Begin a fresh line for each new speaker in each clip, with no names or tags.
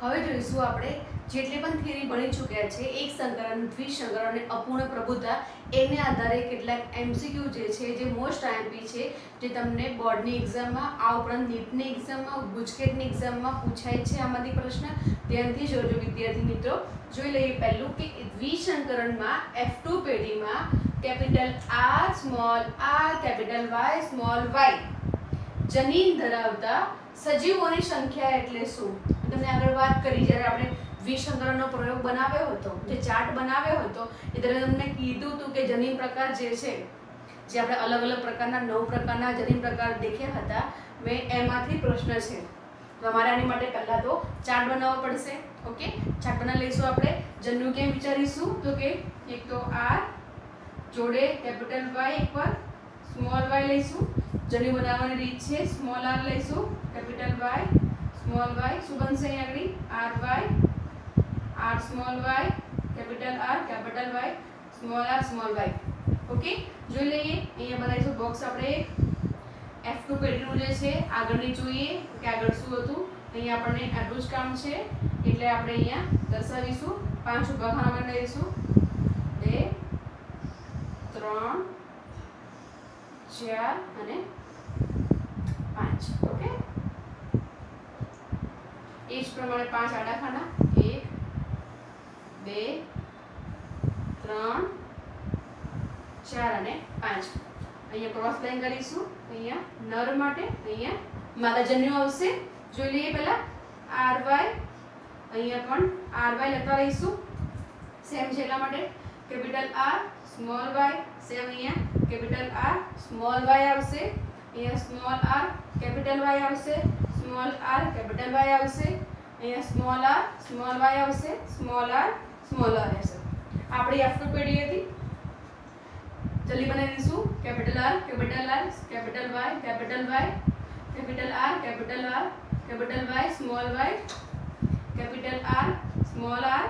હવે જોઈશું આપણે જેટલી પણ થિયરી ભણી ચૂક્યા છે એક સંકરણ, દ્વિસંકરણ અને અપૂર્ણ પ્રભુતા એને આધારે કેટલાક એમસીક્યુ જે છે જે મોસ્ટ આઈએમપી છે જે તમને બોર્ડની એક્ઝામમાં આ ઉપરાંત નીટની એક્ઝામમાં ગુજકેટની એક્ઝામમાં પૂછાય છે આમાંથી પ્રશ્ન ધ્યાનથી જોજો વિદ્યાર્થી મિત્રો। જોઈ લઈએ પહેલું કે દ્વિસંકરણમાં F2 પેઢીમાં capital R small r capital Y small y જનીન ધરાવતા સજીવોની સંખ્યા એટલે શું? તમને આગળ વાત કરી જ્યારે આપણે દ્વિસંકરણનો પ્રયોગ બનાવ્યો હતો, જે ચાર્ટ બનાવ્યો હતો એ ત્યારે તમને કીધું હતું કે જનીન પ્રકાર જે છે જે આપણે અલગ અલગ પ્રકારના 9 પ્રકારના જનીન પ્રકાર દેખ્યા હતા મેં એમાંથી પ્રશ્ન છે। તો અમારે આની માટે પહેલા તો ચાર્ટ બનાવવો પડશે। ઓકે, ચાર્ટ બનાવી લઈશું આપણે। જન્યુ કેમ વિચારીશું તો કે એક તો R જોડે કેપિટલ Y એક પર સ્મોલ y લઈશું। જન્યુ બનાવવાની રીત છે સ્મોલ r લઈશું કેપિટલ Y स्मॉल y શું બનશે અહીં આગળ r small y capital R capital Y small y। Okay, જોઈ લઈએ અહીંયા બનાવીશું બોક્સ આપણે F2 પેઢીનું જે છે આગળની જોઈએ કે આગળ શું હતું। અહીંયા આપણને આટલું જ કામ છે એટલે આપણે અહીંયા દર્શાવીશું 5 ઉભા ખાના બનાવીશું 2 3 4 અને 5। ઓકે, એ જ પ્રમાણે 5 આડા ખાના 1 2 3 4 અને 5 અહીંયા ક્રોસ લાઈન કરીશું। અહીંયા નર માટે અહીંયા માદા જન્યુ આવશે। જોઈ લઈએ પહેલા ry અહીંયા પણ ry લખતા રહીશું સેમ છે એટલા માટે capital R small y same અહીંયા કેપિટલ R સ્મોલ y આવશે। અહીંયા સ્મોલ r કેપિટલ Y આવશે, સ્મોલ r કેપિટલ Y આવશે, અહીંયા સ્મોલ r સ્મોલ y આવશે, સ્મોલ r સ્મોલ r આવશે। આપણી F2 પેઢી હતી જલ્દી બનાવી દઈશું capital R capital R capital Y capital Y capital R capital R capital Y small y capital R small r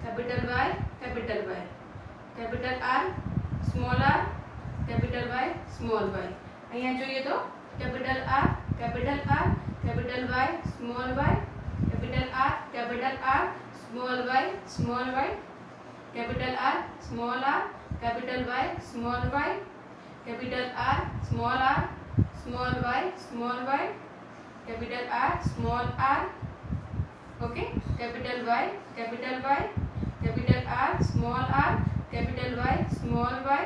capital Y capital Y capital R small r capital Y small y। અહીંયા જોઈએ તો capital R capital R capital Y small y capital R capital R small y small y capital R small r capital Y small y capital R small r small y small y capital R small r। Okay, capital Y capital Y capital R small r capital Y small y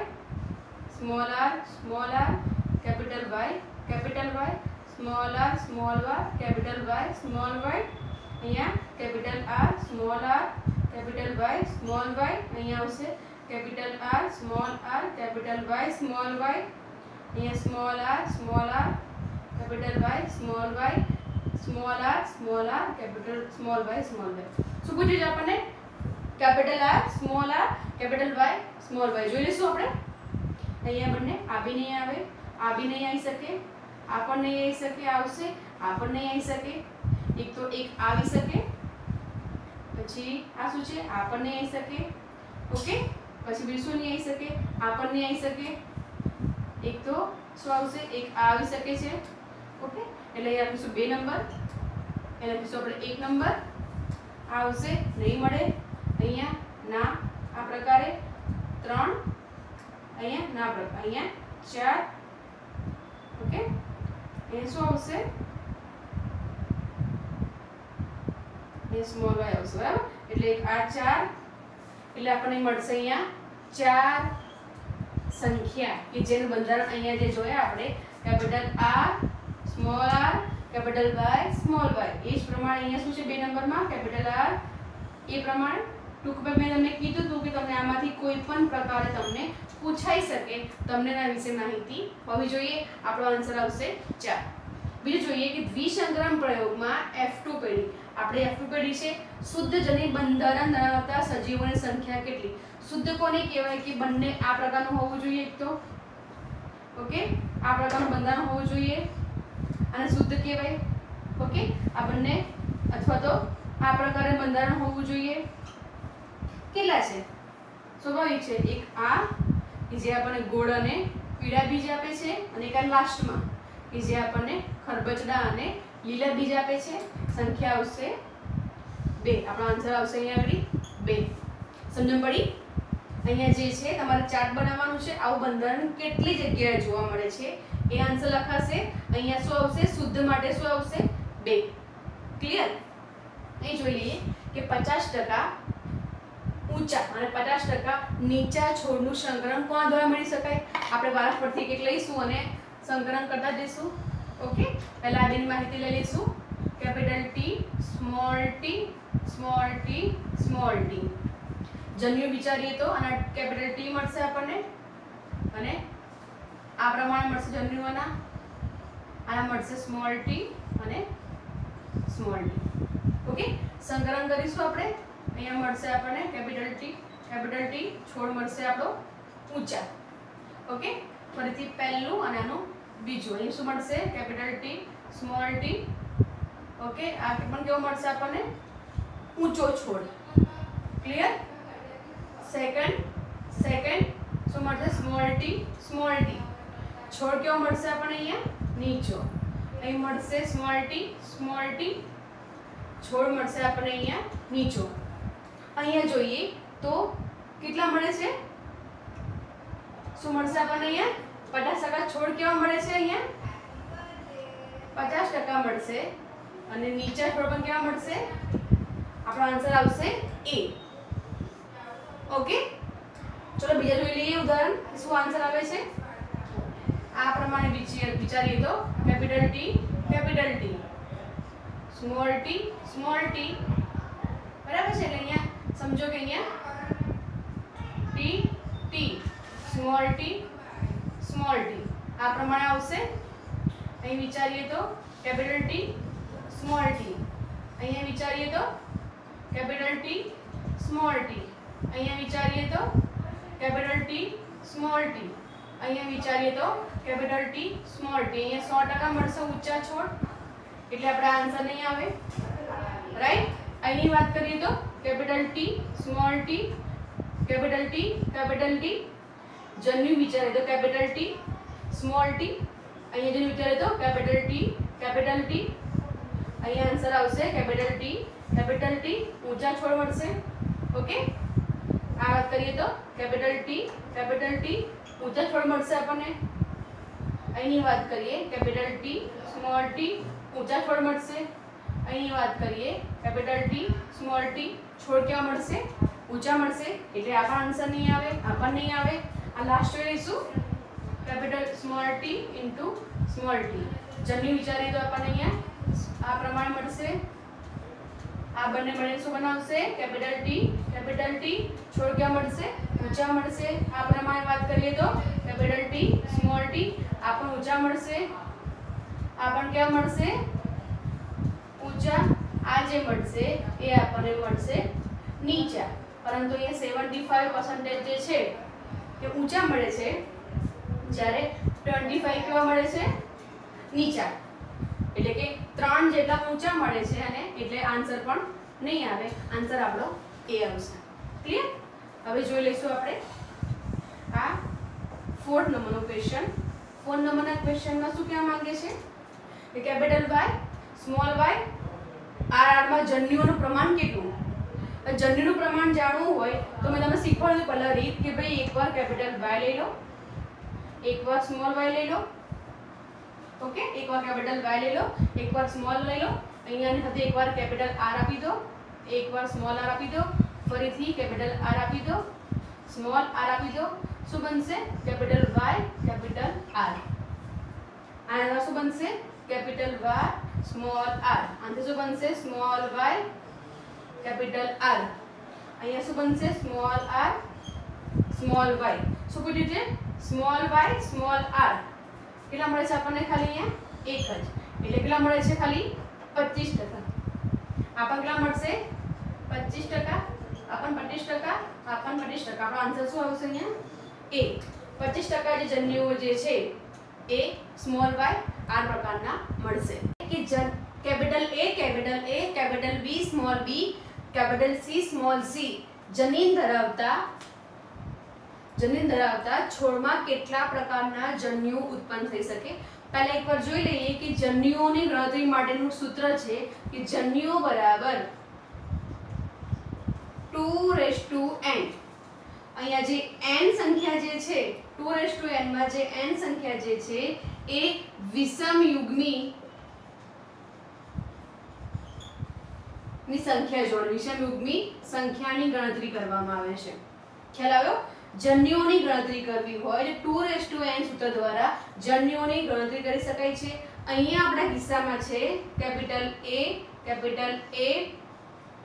small r small r capital Y capital Y small r small y capital Y small y। અહીંયા capital R small r capital Y small y અહીંયા આવશે capital R small r capital Y small y। અહીંયા small r capital Y small y small r capital small y small y। શું પૂછ્યું છે આપણને? Capital R small r capital Y small y જોઈ લઈશું આપણે। અહીંયા બંને આ બી નહીં આવે, આ બી નહીં આવી શકે, આ પણ નહીં આવી શકે, આવશે આ પણ નહીં આવી શકે, એક તો એક આવી શકે, પછી આ શું છે આ પણ નહીં આવી શકે। ઓકે, પછી બીજું નહીં આવી શકે, આ પણ નહીં આવી શકે, એક તો શું આવશે એક આ આવી શકે છે। ઓકે, એટલે અહીંયા લખીશું 2 નંબર, એટલે લખીશું આપણે 1 નંબર, આ આવશે નહીં મળે, અહીંયા ના આ પ્રકારે 3, અહીંયા ના પ્રકાર, અહીંયા 4। ઓકે, એ શું આવશે એ સ્મોલ y આવશે બરાબર। એટલે આ 4 એટલે આપણને મળશે અહીંયા 4 સંખ્યા કે જેનું બંધારણ અહીંયા જે જોયા આપણે capital R small r capital Y small y। એ જ પ્રમાણે અહીંયા શું છે 2 નંબરમાં કેપિટલ R। એ પ્રમાણે ટૂંકમાં મેં તમને કીધું હતું કે તમને આમાંથી કોઈ પણ પ્રકારે તમને પૂછાઈ શકે, તમને એના વિશે માહિતી હોવી જોઈએ। આપણો આન્સર આવશે 4। બીજું જોઈએ કે દ્વિસંકરણ પ્રયોગમાં F2 પેઢી, આપણે F2 પેઢી છે શુદ્ધ જનીન બંધારણ ધરાવતા સજીવોની સંખ્યા કેટલી? શુદ્ધ કોને કહેવાય કે બંને આ પ્રકારનું હોવું જોઈએ, એક તો ઓકે આ પ્રકારનું બંધારણ હોવું જોઈએ અને શુદ્ધ કહેવાય। ઓકે, આ બંને અથવા તો આ પ્રકારે બંધારણ હોવું જોઈએ। કેટલા છે? સ્વાભાવિક છે, એક આ કે જે આપણને ગોળ અને પીળા બીજ આપે છે અને એક આ લાસ્ટમાં કે જે આપણને ખરબચડા અને લીલા બીજ આપે છે। સંખ્યા આવશે 2 આપણો આન્સર આવશે અહીંયા આગળ 2 સમજણ પડી અહીંયા જે છે તમારે ચાર્ટ બનાવવાનું છે આવું બંધારણ કેટલી જગ્યાએ જોવા મળે છે એ આન્સર લખાશે અહીંયા શું આવશે શુદ્ધ માટે શું આવશે 2 ક્લિયર અહીં જોઈ લઈએ કે 50% ઊંચા અને 50% નીચા છોડનું સંકરણ કોના દ્વારા મળી શકાય આપણે વારસ પરથી એક લઈશું અને સંકરણ કરતા જઈશું ઓકે પહેલા આ બેની માહિતી લઈ લઈશું capital T small T small T small T જન્યુ વિચારીએ તો અને કેપિટલ ટી મળશે આપણને અને આ પ્રમાણે મળશે જન્યુઓના આના મળશે સ્મોલ ટી અને સ્મોલ ટી ઓકે સંકરણ કરીશું આપણે અહીંયા મળશે આપણને કેપિટલ ટી છોડ મળશે આપણો ઊંચા ઓકે ફરીથી પહેલું અને આનું બીજું અહીં શું મળશે capital T small T okay આ પણ કેવો મળશે આપણને ઊંચો છોડ ક્લિયર સેકન્ડ શું મળશે સ્મોલ ટી છોડ કેવો મળશે આપણને અહીંયા નીચો અહીં મળશે સ્મોલ ટી છોડ મળશે આપણને અહીંયા નીચો અહીંયા જોઈએ તો કેટલા મળે છે શું મળશે આપણને અહીંયા 50% છોડ કેવા મળે છે અહીંયા 50% મળશે અને નીચા છોડ પણ કેવા મળશે આપણો આન્સર આવશે A ઓકે ચલો બીજા જોઈ લઈએ ઉદાહરણ શું આન્સર આવે છે આ પ્રમાણે વિચારીએ તો કેપિટલ ટી સ્મોલ ટી બરાબર છે એટલે અહીંયા સમજો કે અહીંયા ટી સ્મોલ ટી આ પ્રમાણે આવશે અહીં વિચારીએ તો કેપિટલ ટી સ્મોલ ટી અહીંયા વિચારીએ તો કેપિટલ ટી સ્મોલ ટી અહીંયા વિચારીએ તો કેપિટલ ટી સ્મોલ ટી અહીંયા વિચારીએ તો કેપિટલ ટી સ્મોલ ટી અહીંયા 100% મળશે ઊંચા છોડ એટલે આપણો આન્સર નહીં આવે રાઈટ અહીંની વાત કરીએ તો capital T small T capital T જન્યુ વિચારીએ તો કેપિટલ ટી સ્મોલ ટી અહીંયા જન્યુ વિચારીએ તો કેપિટલ ટી અહીંયા આન્સર આવશે કેપિટલ ટી ઊંચા છોડ મળશે ઓકે આ વાત કરીએ તો કેપિટલ ટી ઊંચા છોડ મળશે આપણને અહીંની વાત કરીએ કેપિટલ ટી સ્મોલ ટી ઊંચા છોડ મળશે અહીંની વાત કરીએ કેપિટલ ટી સ્મોલ ટી છોડ કેવા મળશે ઊંચા મળશે એટલે આપણો આન્સર નહીં આવે આ લાસ્ટ જોઈ લઈશું capital small T into small T જન્યુ વિચારીએ તો આપણને અહીંયા આ પ્રમાણે મળશે આ બંને મળીને શું બનાવશે કેપિટલ ટી છોડ ક્યાં મળશે ઊંચા મળશે આ પ્રમાણે વાત કરીએ તો કેપિટલ ટી સ્મોલ ટી આ પણ ઊંચા મળશે આ પણ ક્યાં મળશે ઊંચા આ જે મળશે એ આપણને મળશે નીચા પરંતુ અહીંયા 75% જે છે એ ઊંચા મળે છે જ્યારે 25 કેવા મળે છે નીચા એટલે કે 3 જેટલા ઊંચા મળે છે અને એટલે આન્સર પણ નહીં આવે આન્સર આપણો A આવશે ક્લિયર હવે જોઈ લઈશું આપણે આ 4th નંબરનો ક્વેશ્ચન 4th નંબરના ક્વેશ્ચનમાં શું કહેવા માંગે છે કે capital Y small y RR માં જન્યુઓનું પ્રમાણ કેટલું જન્યુનું પ્રમાણ જાણવું હોય તો મેં તમને શીખવાડ્યું પહેલા રીત કે ભાઈ એકવાર કેપિટલ Y લઈ લો એકવાર સ્મોલ y લઈ લો ઓકે એકવાર કેપિટલ Y લઈ લો એકવાર સ્મોલ લઈ લો અહીંયાની સાથે એકવાર કેપિટલ R આપી દો એકવાર સ્મોલ r આપી દો ફરીથી કેપિટલ R આપી દો સ્મોલ r આપી દો શું બનશે કેપિટલ Y કેપિટલ R આના શું બનશે કેપિટલ Y સ્મોલ r આને શું બનશે સ્મોલ y કેપિટલ R અહીંયા શું બનશે સ્મોલ r સ્મોલ y શું પૂછ્યું છે સ્મોલ y સ્મોલ r કેટલા મળે છે આપણને ખાલી અહીંયા એક જ એટલે કેટલા મળે છે ખાલી 25% આપણને કેટલા મળશે 25% આપણને 25% આપણને 25% આપણો આન્સર શું આવશે અહીંયા A 25% જે જન્યુઓ જે છે એ સ્મોલ y r પ્રકારના મળશે કે capital A capital B small b capital C small c જનીન ધરાવતા છોડમાં કેટલા પ્રકારના જન્યુ ઉત્પન્ન થઈ શકે પહેલા એકવાર જોઈ લઈએ કે જન્યુઓની ગણતરી માટેનું સૂત્ર છે કે જન્યુઓ બરાબર 2n. અહીંયા જે n સંખ્યા જે છે 2n માં જે n સંખ્યા જે છે એ વિષમયુગ્મી ની સંખ્યા જોડે વિષમયુગ્મી સંખ્યાની ગણતરી કરવામાં આવે છે. ખ્યાલ આવ્યો? જન્યુઓની ગણતરી કરવી હોય તો 2n સૂત્ર દ્વારા જન્યુઓની ગણતરી કરી શકાય છે. અહીંયા આપણા કિસ્સામાં છે capital A, capital A,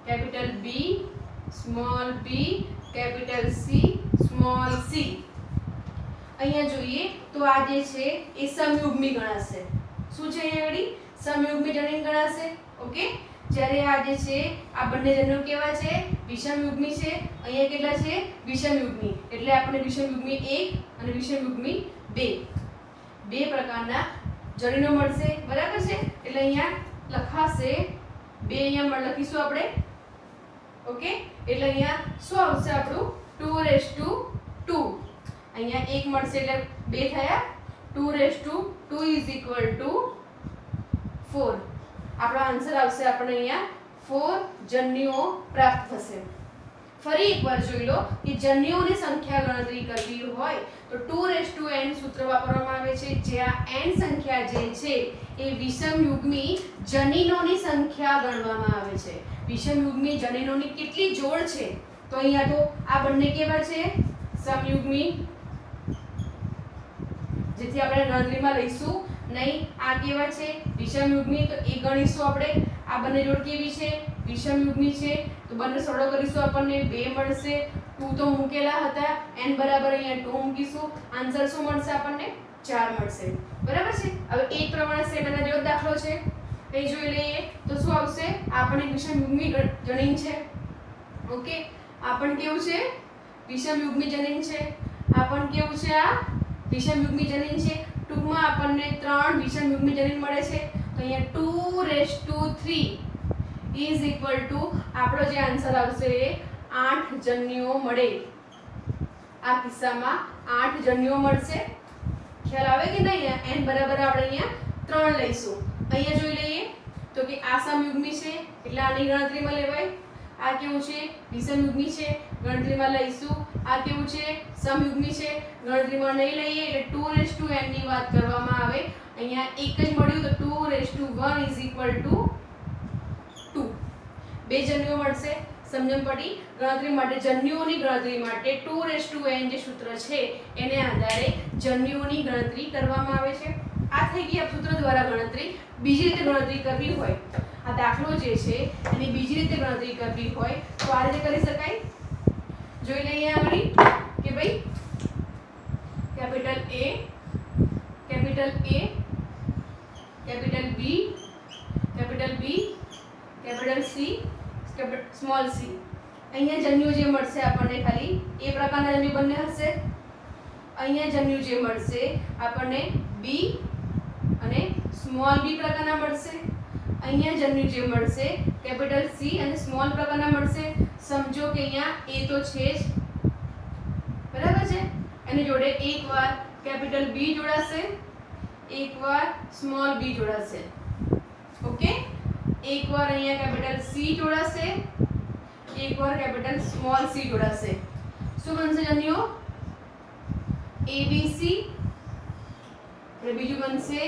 capital B, small b, capital C, small c. અહીંયા જોઈએ તો આ જે છે એ સમયુગ્મી ગણાશે. શું છે અહીંયા આગળ? સમયુગ્મી જનીન ગણાશે. ઓકે, જ્યારે આ જે છે આ બંને જન્યુઓ કેવા છે? વિષમયુગ્મી છે. અહીંયા કેટલા છે? વિષમયુગ્મી. એટલે આપણે વિષમયુગ્મી 1 અને વિષમયુગ્મી 2 બે પ્રકારના જનીનો મળશે. બરાબર છે? એટલે અહીંયા લખાશે 2 અહીંયા લખીશું આપણે. ઓકે, એટલે અહીંયા શું આવશે આપણું? 2 અહીંયા 1 મળશે એટલે 2 થયા. 2 ઇઝ ઇક્વલ ટુ 4. આપણો આન્સર આવશે આપણે અહીંયા 4 જન્યુઓ પ્રાપ્ત થશે. ફરી એકવાર જોઈ લો કે જન્યુઓની સંખ્યા ગણતરી કરવી હોય તો 2n સૂત્ર વાપરવામાં આવે છે, જ્યાં n સંખ્યા જે છે એ વિષમયુગ્મી જનીનોની સંખ્યા ગણવામાં આવે છે. વિષમયુગ્મી જનીનોની કેટલી જોડ છે? તો અહીંયા તો આ બંને કેવા છે? સમયુગ્મી, જેથી આપણે ગણતરીમાં લઈશું નહીં. આ કેવા છે? વિષમયુગ્મી, તો એ ગણીશું આપણે. આ બંને જોડ કેવી છે? વિષમયુગ્મી છે. તો બંને સરળ કરીશું, આપણને 2 મળશે. 2 તો મૂકેલા હતા, n બરાબર અહીંયા 2 મૂકીશું. આન્સર શું મળશે આપણને? 4 મળશે. બરાબર છે? હવે એક પ્રમાણે સેમ એના જેવો દાખલો છે, એ જોઈ લઈએ. તો શું આવશે? આ પણ એક વિષમયુગ્મી જનીન છે. ઓકે, આ પણ કેવું છે? વિષમયુગ્મી જનીન છે. આ પણ કેવું છે? આ વિષમયુગ્મી જનીન છે. ટૂંકમાં આપણને 3 વિષમયુગ્મી જનીન મળે છે. તો અહીંયા 2 ઇઝ ઇક્વલ ટુ આપણો જે આન્સર આવશે એ 8 જન્યુઓ મળે. આ કિસ્સામાં 8 જન્યુઓ મળશે. ખ્યાલ આવે કે નહીં? n બરાબર આપણે અહીંયા 3 લઈશું. અહીંયા જોઈ લઈએ તો કે આ સમયુગ્મી છે એટલે આની ગણતરીમાં લેવાય. આ કેવું છે? વિષમયુગ્મી છે, ગણતરીમાં લઈશું. આ કેવું છે? સમયુગ્મી છે, ગણતરીમાં નહીં લઈએ. એટલે 2n ની વાત કરવામાં આવે. અહીંયા એક જ મળ્યું તો 2 ઇઝ ઇક્વલ ટુ 2. 2 જન્યુઓ મળશે. સમજણ પડી? ગણતરી માટે જન્યુઓની ગણતરી માટે 2n જે સૂત્ર છે એને આધારે જન્યુઓની ગણતરી કરવામાં આવે છે. આ થઈ ગઈ સૂત્ર દ્વારા ગણતરી. બીજી રીતે ગણતરી કરવી હોય, આ દાખલો જે છે એની બીજી રીતે ગણતરી કરવી હોય તો આ રીતે કરી શકાય. જોઈ લઈએ આગળ કે ભાઈ capital A, capital A, capital B, capital B, capital C, small c. અહીંયા જન્યુ જે મળશે આપણને ખાલી એ પ્રકારના જન્યુ બંને હશે. અહીંયા જન્યુ જે મળશે આપણને B અને સ્મોલ b પ્રકારના મળશે. અહીંયા જન્યુ જે મળશે કેપિટલ C અને સ્મોલ પ્રકારના મળશે. સમજો કે અહીંયા A તો છે જ, બરાબર છે? એની જોડે એકવાર કેપિટલ B જોડાશે, એકવાર સ્મોલ b જોડાશે. ઓકે, એકવાર અહીંયા કેપિટલ C જોડાશે, એકવાર કેપિટલ સ્મોલ c જોડાશે. શું બનશે જન્યુઓ? ABC. અને બીજું બનશે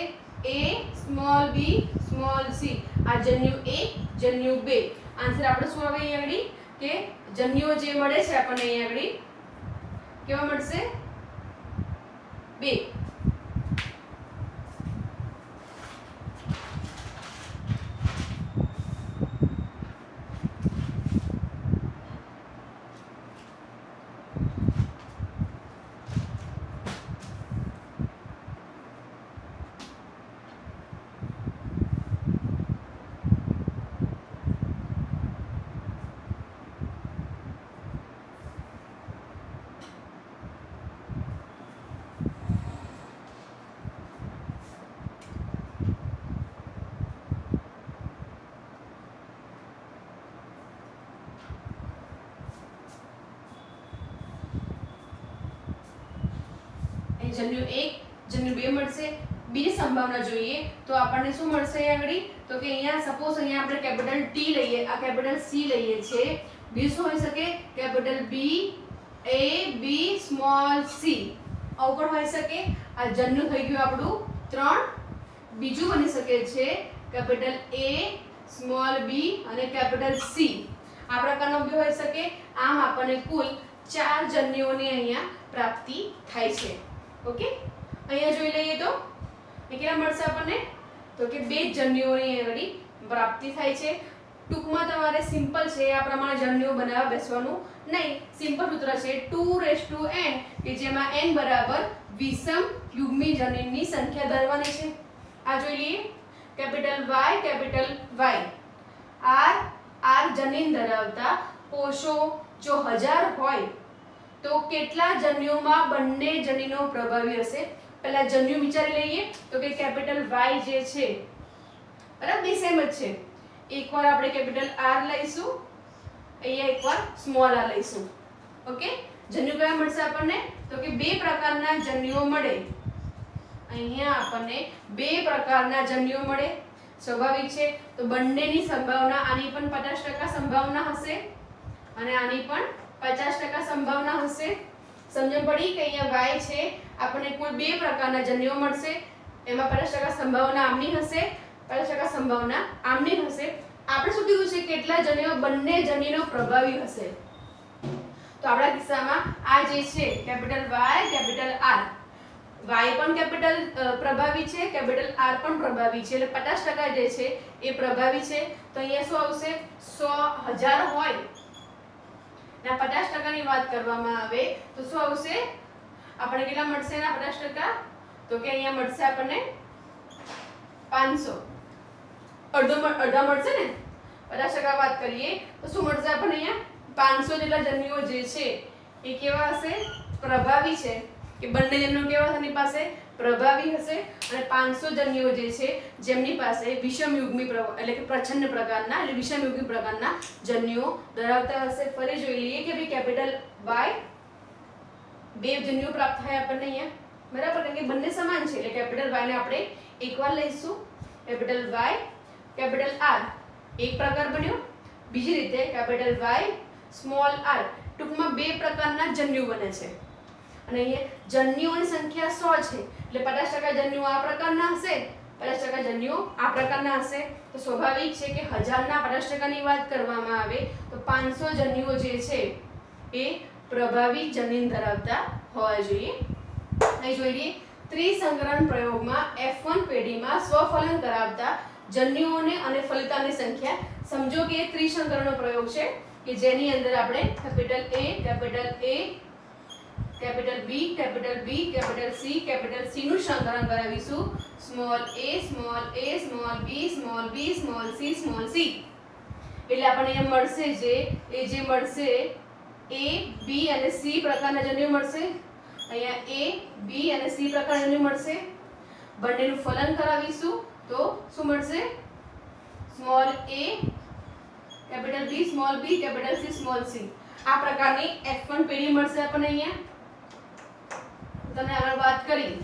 A small b small c. આ જન્યુ 1, જન્યુ 2. આન્સર આપણે શું આવે અહીંયા આગળ કે જન્યુઓ જે મળે છે આપણને અહીંયા આગળ કેવા મળશે? 2. જન્યુ 1, જન્યુ 2 મળશે. બીજી સંભાવના જોઈએ તો આપણને શું મળશે અહીંયા આગળ? તો કે અહીંયા સપોઝ અહીંયા આપણે કેપિટલ T લઈએ, આ કેપિટલ C લઈએ છે. બીજું હોઈ શકે કેપિટલ બી એ બી સ્મોલ સી, આવું પણ હોઈ શકે. આ જન્યુ થઈ ગયું આપણું 3. બીજું બની શકે છે કેપિટલ એ સ્મોલ બી અને કેપિટલ સી, આ પ્રકારનો બી હોઈ શકે. આમ આપણને કુલ 4 જન્યુઓની અહીંયા પ્રાપ્તિ થાય છે. ઓકે, અહીંયા જોઈ લઈએ તો કેટલા મળશે આપણને, તો કે 2 જન્યુઓની અહીંયા પ્રાપ્તિ થાય છે. ટૂંકમાં તમારે સિમ્પલ છે આ પ્રમાણે જન્યુઓ બનાવવા બેસવાનું નહીં. સિમ્પલ સૂત્ર છે 2n કે જેમાં n બરાબર વિષમ યુગ્મી જનીનની સંખ્યા ધરવાની છે. આ જોઈ લઈએ capital Y capital Y r જનીન ધરાવતા કોષો જો 1000 હોય તો કેટલા જન્યુઓમાં બંને જનીનો પ્રભાવી હશે. પહેલા જન્યુ વિચારી લઈએ તો કે કેપિટલ Y જે છે બરાબર બે સેમ જ છે. એકવાર આપણે કેપિટલ R લઈશું, અહીંયા એકવાર સ્મોલ r લઈશું. ઓકે, જન્યુ કયા મળશે આપણને, તો કે 2 પ્રકારના જન્યુઓ મળે. અહીંયા આપણને 2 પ્રકારના જન્યુઓ મળે, સ્વાભાવિક છે. તો બંનેની સંભાવના, આની પણ 50% સંભાવના હશે અને આની પણ 50% સંભાવના હશે. સમજણ પડી કે અહીંયા y છે આપણને કુલ 2 પ્રકારના જન્યુઓ મળશે, એમાં 50% સંભાવના આમની હશે, 50% સંભાવના આમની હશે. આપણે શું કીધું છે કેટલા જન્યુઓ બંને જનીનો પ્રભાવી હશે. તો આપણા કિસ્સામાં આ જે છે capital Y capital R, y પણ કેપિટલ પ્રભાવી છે, કેપિટલ R પણ પ્રભાવી છે, એટલે 50% જે છે એ પ્રભાવી છે. તો અહીંયા શું આવશે, 100,000 હોય ના 50% ની વાત કરવામાં આવે તો શું આવશે, આપણે કેટલા મળશે ના 50%, તો કે અહીંયા મળશે આપણને 500. અડધા મળશે ને, 50% વાત કરીએ તો શું મળશે આપણને અહીંયા 500 જેટલા જન્યુઓ જે છે એ કેવા હશે, પ્રભાવી છે. કે બંને જન્યુઓ કેવા હશે, એની પાસે પ્રભાવી હશે. અને 500 જન્યુઓ જે છે જેમની પાસે વિષમયુગ્મી એટલે કે પ્રચ્છન્ન પ્રકારના એટલે વિષમયુગ્મી પ્રકારના જન્યુઓ ધરાવતા હશે. ફરી જોઈ લઈએ કે ભાઈ કેપિટલ Y 2 જન્યુઓ પ્રાપ્ત થાય આપણને અહીંયા, બરાબર, કારણ કે બંને સમાન છે એટલે કેપિટલ Y ને આપણે એકવાર લઈશું. કેપિટલ Y કેપિટલ R એક પ્રકાર બન્યો. બીજી રીતે કેપિટલ Y સ્મોલ r ટૂંકમાં 2 પ્રકારના જન્યુ બને છે. અને અહીંયા જન્યુઓની સંખ્યા 100 છે એટલે 50% જન્યુઓ આ પ્રકારના હશે, 50% જન્યુઓ આ પ્રકારના હશે. તો સ્વાભાવિક છે કે 1000 ના 50% ની વાત કરવામાં આવે તો 500 જન્યુઓ જે છે એ પ્રભાવી જનીન ધરાવતા હોવા જોઈએ. અહીં જોઈ લઈએ ત્રિસંકરણ પ્રયોગમાં F1 પેઢીમાં સ્વફલન કરાવતા જન્યુઓને અને ફલિતાંની સંખ્યા. સમજો કે ત્રિસંકરણનો પ્રયોગ છે કે જેની અંદર આપણે capital A capital B capital B capital C નું સંકલન કરાવીશું. Small a small b small b small c એટલે આપણને અહીંયા મળશે જે મળશે a b અને c પ્રકારના જન્યુ મળશે. અહીંયા a b અને c પ્રકારના જન્યુ મળશે. બંનેનું ફલન કરાવીશું તો શું મળશે, small a capital B small b capital C small c. આ પ્રકારની F1 પેઢી મળશે આપણને. અહીંયા તમને આગળ વાત કરી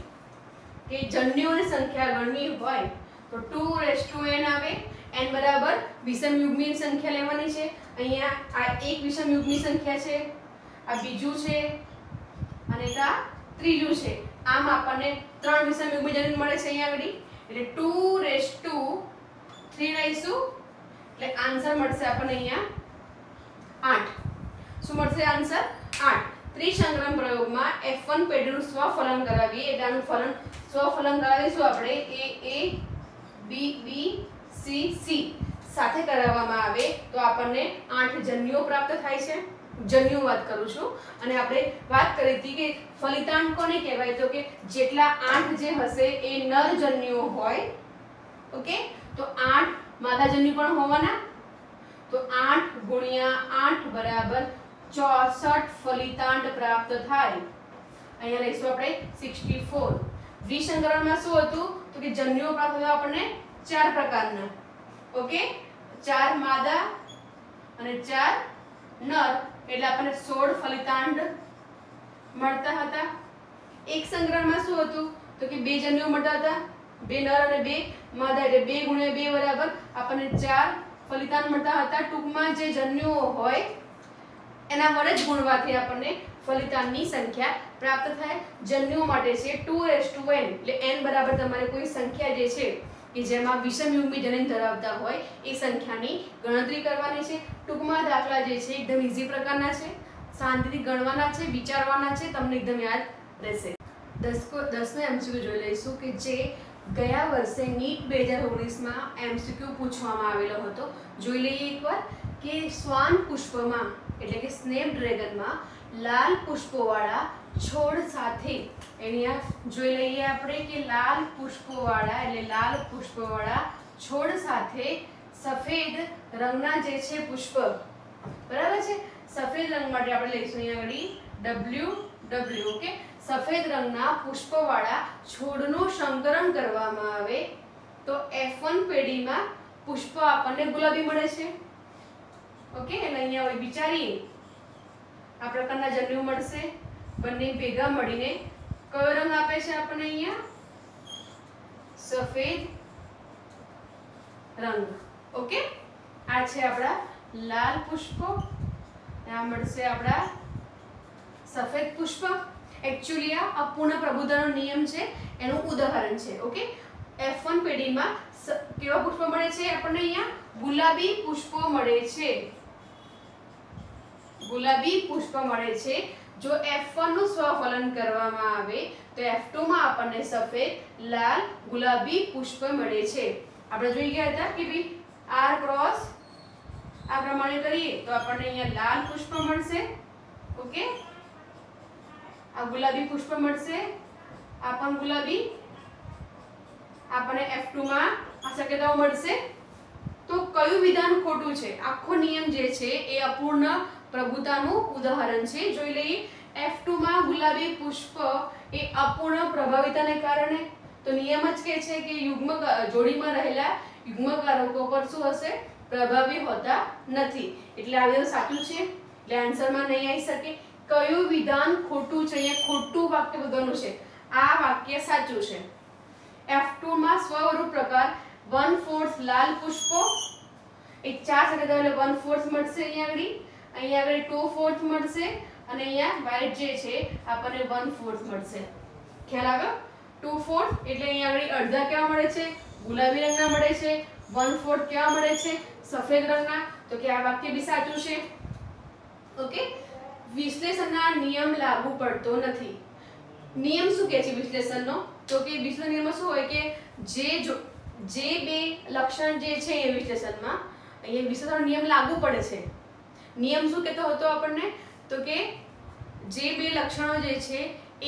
કે જન્યુઓની સંખ્યા ગણવી હોય તો 2n આવે. n બરાબર વિષમયુગ્મી સંખ્યા લેવાની છે. અહીંયા આ એક વિષમયુગ્મી સંખ્યા છે, આ બીજું છે અને આ ત્રીજું છે. આમ આપણને 3 વિષમયુગ્મી જન્યુ મળે છે અહીંયા આગળ. એટલે 2 લઈશું એટલે આન્સર મળશે આપણને અહીંયા 8. શું મળશે આન્સર 8. ત્રિસંકરણ પ્રયોગમાં F1 પેઢીનું સ્વફલન કરાવીએ એટલે આનું સ્વફલન કરાવીશું આપણે a b b c c સાથે કરાવવામાં આવે તો આપણને 8 જન્યુઓ પ્રાપ્ત થાય છે. જન્યુ વાત કરું છું. અને આપણે વાત કરી હતી કે ફલિતાંડ કોને કહેવાય, તો કે જેટલા 8 જે હશે એ નર જન્યુઓ હોય. ઓકે, તો 8 માદા જન્યુ પણ હોવાના. તો 8 ગુણ્યા 8 બરાબર 64 ફલિતાંડ પ્રાપ્ત થાય. અહીંયા લઈશું આપણે 64. દ્વિસંકરણમાં શું હતું તો કે જન્યુઓ પ્રાપ્ત થતા આપણને 4 પ્રકારના. ઓકે, 4 માદા અને 4 નર એટલે આપણને 16 ફલિતાંડ મળતા હતા. એક સંકરણમાં શું હતું તો કે 2 જન્યુઓ મળતા હતા, 2 નર અને 2 માદા એટલે 2 ગુણ્યા 2 બરાબર આપણને 4 ફલિતાંડ મળતા હતા. ટૂંકમાં જે જન્યુઓ હોય એના વડે જ ગુણવાથી આપણને ફલિતાંશની સંખ્યા પ્રાપ્ત થાય. જન્યુઓ માટે છે 2n એટલે n બરાબર તમારે કોઈ સંખ્યા જે છે કે જેમાં વિષમ યુગ્મી જનન ધરાવતા હોય એ સંખ્યાની ગણતરી કરવાની છે. ટૂંકમાં દાખલા જે છે એકદમ ઈઝી પ્રકારના છે, શાંતિથી ગણવાના છે, વિચારવાના છે, તમને એકદમ યાદ રહેશે. 10નો MCQ જોઈ લઈશું કે જે ગયા વર્ષે નીટ 2019માં MCQ પૂછવામાં આવેલો હતો. જોઈ લઈએ એકવાર કે શ્વાન પુષ્પમાં એટલે કે સ્નેપ ડ્રેગનમાં લાલ પુષ્પોવાળા છોડ સાથે અહીંયા જોઈ લઈએ આપણે કે લાલ પુષ્પોવાળા એટલે લાલ પુષ્પોવાળા છોડ સાથે સફેદ રંગના જે છે પુષ્પ, બરાબર છે. સફેદ રંગ માટે આપણે લઈશું અહીંયા આગળ WW. ઓકે, સફેદ રંગના પુષ્પવાળા છોડનું સંકરણ કરવામાં આવે તો F1 પેઢીમાં પુષ્પ આપણને ગુલાબી મળે છે. ઓકે, એટલે અહીંયા વિચારીએ આ પ્રકારના જન્યુ મળશે. બંને ભેગા મળીને કયો રંગ આપે છે આપણને? અહીંયા સફેદ રંગ. ઓકે, આ છે આપણા લાલ પુષ્પો, આ મળશે આપણા સફેદ પુષ્પ. એકચ્યુઅલી આ અપૂર્ણ પ્રબુદ્ધનો નિયમ છે એનું ઉદાહરણ છે. ઓકે, F1 પેઢીમાં કેવા પુષ્પો મળે છે આપણને? અહીંયા ગુલાબી પુષ્પો મળે છે. ગુલાબી પુષ્પ મળે છે. જો F1 નું સ્વફલન કરવામાં આવે તો F2 માં આપણને સફેદ, લાલ, ગુલાબી પુષ્પ મળે છે. આપણે જોઈ ગયા હતા કે ભાઈ R ક્રોસ આ પ્રમાણે કરીએ તો આપણને અહીંયા લાલ પુષ્પ મળશે. ઓકે, આ ગુલાબી પુષ્પ મળશે, આ પણ ગુલાબી, આપણને F2 માં આ શક્યતાઓ મળશે. તો કયું વિધાન ખોટું છે? આખો નિયમ જે છે એ અપૂર્ણ પ્રભુતાનું ઉદાહરણ છે. જોઈ લઈએ F2 માં ગુલાબી પુષ્પ એ અપૂર્ણ પ્રભાવિતાને કારણે. તો નિયમ જ કહે છે કે યુગ્મ જોડીમાં રહેલા યુગ્મકારકો પર શું હશે? પ્રભાવી હોતા નથી. એટલે આ વિધાન સાચું છે, એટલે આન્સરમાં નહીં આવી શકે. કયું વિધાન ખોટું છે? અહીંયા ખોટું વાક્ય બધાનું છે, આ વાક્ય સાચું છે. F2 માં સ્વરૂપ પ્રકાર 1/4 લાલ પુષ્પો એ 4 શક્યતાઓ એટલે 1/4 મળશે. અહીંયા આગળ 2/4 મળશે અને અહીંયા વ્હાઈટ જે છે આપણને 1/4 મળશે. ખ્યાલ આવ્યો? 2/4 એટલે અહીંયા આગળ અડધા કેવા મળે છે? ગુલાબી રંગના મળે છે. 1/4 કેવા મળે છે? સફેદ રંગના. તો કે આ વાક્ય બી સાચું છે. ઓકે, વિશ્લેષણના નિયમ લાગુ પડતો નથી. નિયમ શું કહે છે વિશ્લેષણનો? તો કે વિશ્લેષણ નિયમમાં શું હોય કે જે બે લક્ષણ જે છે એ વિશ્લેષણમાં અહીંયા વિશ્લેષણનો નિયમ લાગુ પડે છે. નિયમ શું કહેતો હતો આપણને? તો કે જે બે લક્ષણો જે છે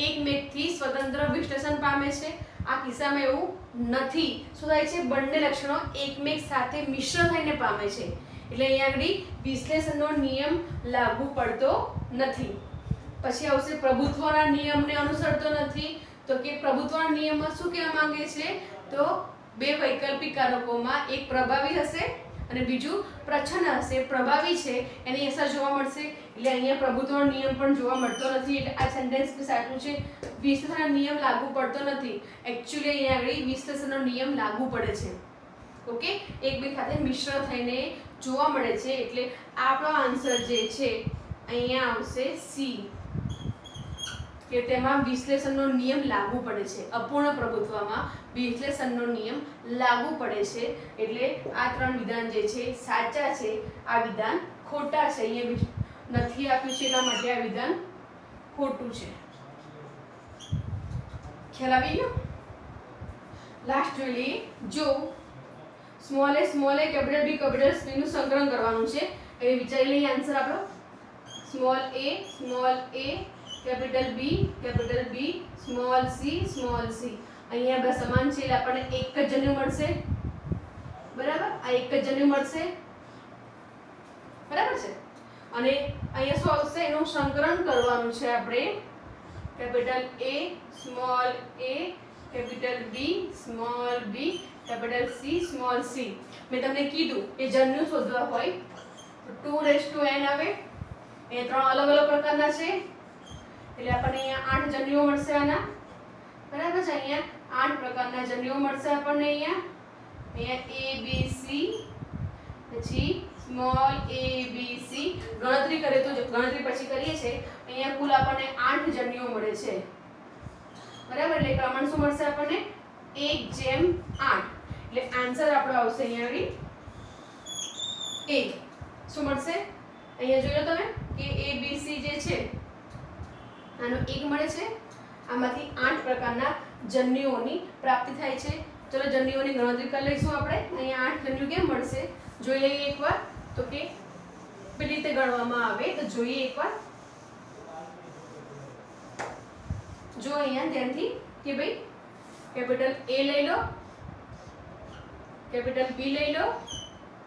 એકમેકથી સ્વતંત્ર વિશ્લેષણ પામે છે. આ કિસ્સામાં એવું નથી. શું થાય છે? બંને લક્ષણો એકમેક સાથે મિશ્ર થઈને પામે છે. એટલે અહીંયા આગળ વિશ્લેષણનો નિયમ લાગુ પડતો નથી. પછી આવશે પ્રભુત્વના નિયમને અનુસરતો નથી. તો કે પ્રભુત્વના નિયમમાં શું કહેવા માંગે છે? તો બે વૈકલ્પિક કારકોમાં એક પ્રભાવી હશે અને બીજું પ્રચ્છન્ન હશે. પ્રભાવી છે એની અસર જોવા મળશે, એટલે અહીંયા પ્રભુત્વનો નિયમ પણ જોવા મળતો નથી. એટલે આ સેન્ટેન્સ બી સાચું છે. વિશ્લેષણનો નિયમ લાગુ પડતો નથી. એકચ્યુઅલી અહીંયા આગળ વિશ્લેષણનો નિયમ લાગુ પડે છે. ઓકે, એકબીજા સાથે મિશ્ર થઈને જોવા મળે છે. એટલે આપણો આન્સર જે છે અહીંયા આવશે સી, કે તેમાં વિશ્લેષણનો નિયમ લાગુ પડે છે. અપૂર્ણ પ્રભુત્વમાં વિશ્લેષણનો નિયમ લાગુ પડે છે. એટલે આ ત્રણ વિધાન જે છે સાચા છે, આ વિધાન ખોટા છે. અહીંયા નથી આપ્યું છે એટલા માટે આ વિધાન ખોટું છે. ખ્યાલ આવી ગયો? લાસ્ટ જોઈ લઈએ. જો small a capital B capital C નું સંકલન કરવાનું છે એ વિચારી લઈએ. આન્સર આપણો small a capital B small c. અહીંયા બે સમાન છે એટલે આપણને એક જ જન્યુ મળશે. બરાબર, આ એક જ જન્યુ મળશે. બરાબર છે. અને અહીંયા શું આવશે? એનું સંકલન કરવાનું છે આપણે. Capital A small a capital B small b capital C small c. મેં તમને કીધું કે જન્યુ શોધવા હોય તો 2n આવે. એ ત્રણ અલગ અલગ પ્રકારના છે એટલે આપણને અહીંયા 8 જન્યુઓ મળશે આના. બરાબર છે. અહીંયા 8 પ્રકારના જન્યુઓ મળશે આપણને. અહીંયા A B C પછી સ્મોલ a b c ગણતરી કરે તો ગણતરી પછી કરીએ છીએ અહીંયા કુલ આપણને 8 જન્યુઓ મળે છે બરાબર એટલે પ્રમાણ શું મળશે આપણને 1:8 એટલે આન્સર આપણો આવશે અહીંયા આગળ 1 શું મળશે અહીંયા જોઈ લો તમે કે A B C જે છે આનો 1 મળે છે આમાંથી 8 પ્રકારના જન્યુઓની પ્રાપ્તિ થાય છે ચલો જન્યુઓની ગણતરી કરી લઈશું આપણે અહીંયા 8 જન્યુ કેમ મળશે જોઈ લઈએ એકવાર તો કે કેવી રીતે ગણવામાં આવે તો જોઈએ એકવાર જો અહીંયા ધ્યાનથી કે ભાઈ કેપિટલ A લઈ લો કેપિટલ B લઈ લો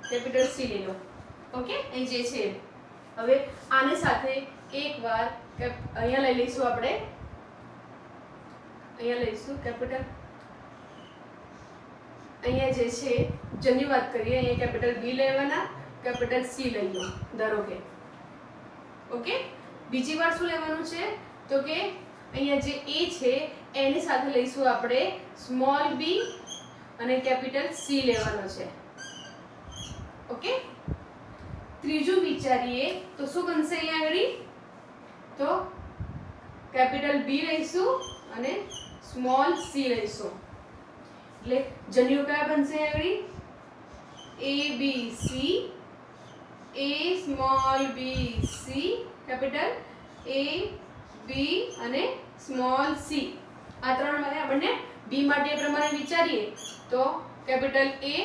કેપિટલ C લઈ લો ઓકે અહીં જે છે હવે આની સાથે એકવાર અહીંયા લઈ લઈશું આપણે અહીંયા લઈશું કેપિટલ અહીંયા જે છે જન્યુ વાત કરીએ અહીંયા કેપિટલ B લેવાના કેપિટલ C લઈ લો ધારો કે ઓકે બીજી વાર શું લેવાનું છે તો કે અહીંયા જે A છે એની સાથે લઈશું આપણે સ્મોલ b અને કેપિટલ C લેવાનો છે ઓકે ત્રીજું વિચારીએ તો શું બનશે અહીંયા આગળ તો કેપિટલ B લઈશું અને સ્મોલ c લઈશું એટલે જન્યુ કયા બનશે આગળ A B C A small b C capital A B અને સ્મોલ c આ ત્રણ માટે આપણને B માટે પ્રમાણે વિચારીએ તો કેપિટલ A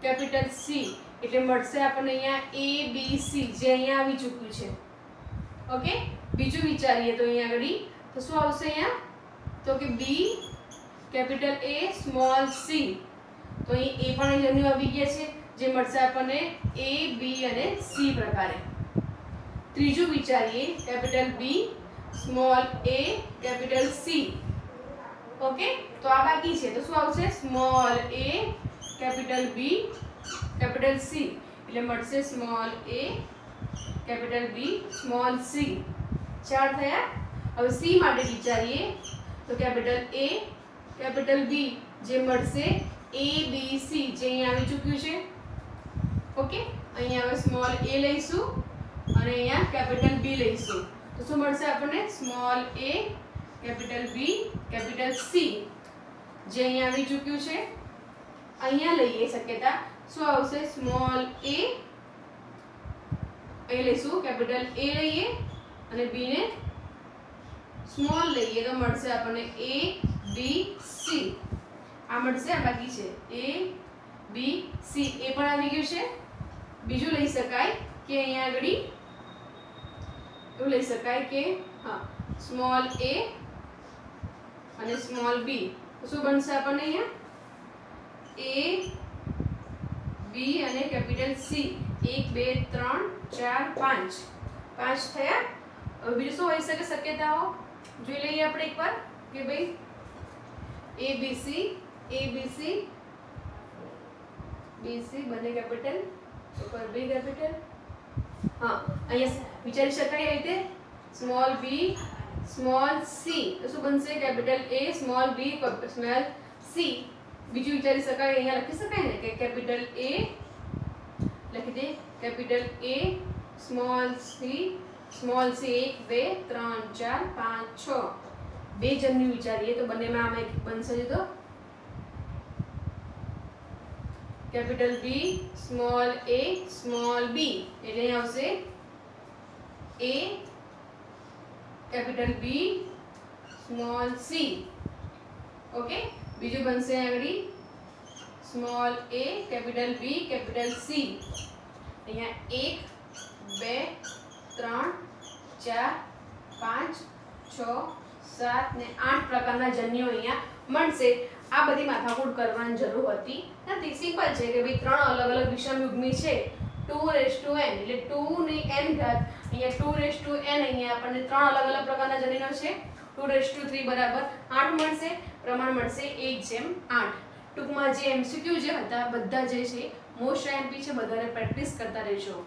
કેપિટલ C એટલે મળશે આપણને અહીંયા A B C જે અહીંયા આવી ચૂક્યું છે ઓકે બીજું વિચારીએ તો અહીંયા આગળ તો શું આવશે અહીંયા તો કે B capital A small c તો અહીં A પણ જન્યુ આવી ગયા છે જે મળશે આપણને A B અને C પ્રકારે ત્રીજું વિચારીએ capital B small a capital C okay તો આ બાકી છે તો શું આવશે small a capital B capital C એટલે મળશે small a capital B small c ચાર થયા હવે C માટે વિચારીએ તો કેપિટલ A કેપિટલ B જે મળશે A B C જે અહીંયા આવી ચૂક્યું છે ઓકે અહીંયા હવે સ્મોલ a લઈશું અને અહીંયા કેપિટલ B લઈશું તો શું મળશે આપણને small a capital B capital C જે અહીંયા આવી ચૂક્યું છે અહીંયા લઈએ શક્યતા શું આવશે સ્મોલ a અહીં લઈશું કેપિટલ A લઈએ અને B ને સ્મોલ લઈએ તો મળશે આપણને A B C આ મળશે આ બાકી છે A B C એ પણ આવી ગયું છે બીજું લઈ શકાય કે અહીંયા આગળ એવું લઈ શકાય કે હા સ્મોલ a અને સ્મોલ b તો શું બનશે આપણને અહીંયા A B અને કેપિટલ C 1 2 3 4 5 5 થયા હવે બીજું શું હોઈ શકે શક્યતાઓ જોઈ લઈએ આપણે એકવાર કે ભાઈ A B C બંને કેપિટલ ઉપર B કેપિટલ હા અહીંયા વિચારી શકાય એ રીતે સ્મોલ b સ્મોલ c તો શું બનશે capital A small b small c બીજું વિચારી શકાય અહીંયા લખી શકાય ને કે કેપિટલ A લખી દે કેપિટલ A સ્મોલ c 1 2 3 4 5 6 બે જન્યુ વિચારીએ તો બંનેમાં આમાં એક બનશે તો capital B small a small b એટલે અહીં આવશે A capital B small c okay બીજું બનશે આગળ small a capital B capital C અહીંયા 1 2 3 4 5 6 7 ને 8 પ્રકારના જન્યુઓ અહીંયા મળશે આ બધી માથાકૂટ કરવાની જરૂર હતી નથી સિમ્પલ છે કે ભાઈ ત્રણ અલગ અલગ વિષમયુગ્મી છે 2n એટલે 2 ની n ઘાત અહીંયા 2n અહીંયા આપણને ત્રણ અલગ અલગ પ્રકારના જન્યુઓ છે 2 બરાબર 8 મળશે પ્રમાણ મળશે 1:8 ટૂંકમાં જે MCQ જે હતા બધા જે છે મોસ્ટ એમપી છે બધાને પ્રેક્ટિસ કરતા રહેજો